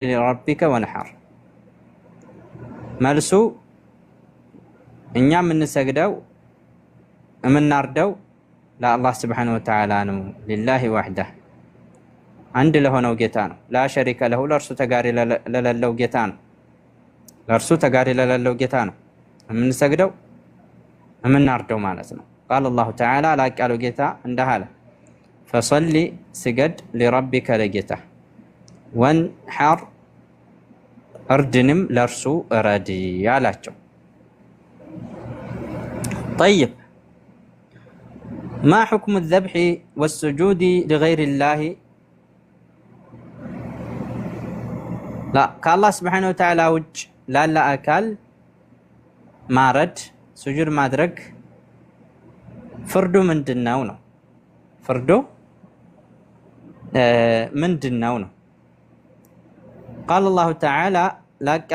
لربك ونحر መልሱ እኛ የምንሰግደው የምናርደው ለአላህ ስብሓነሁ ወተዓላ ነው። ሊላሂ ወሕደህ አንድ ለሆነው ጌታ ነው። ላ ሸሪከ ለሁ ለእርሱ ተጋሪ ለሌለው ጌታ ነው። ለእርሱ ተጋሪ ለሌለው ጌታ ነው የምንሰግደው የምናርደው ማለት ነው። ቃለ አላሁ ተዓላ ላቅ ያለው ጌታ እንዲህ አለ፣ ፈሰሊ ስገድ፣ ሊረቢከ ለጌታ፣ ወንሐር እርድንም ለእርሱ እረድ አላቸው። ጠይብ ማ ሑክሙ ዘብሒ ወሱጁድ ሊገይሪላሂ ከአላህ ስብሓነሁ ወተዓላ ውጭ ላለ አካል ማረድ ሱጁድ ማድረግ ፍርዱ ምንድነው ነው? ፍርዱ ምንድነው ነው? ቃለ አላሁ ተዓላ ላቅ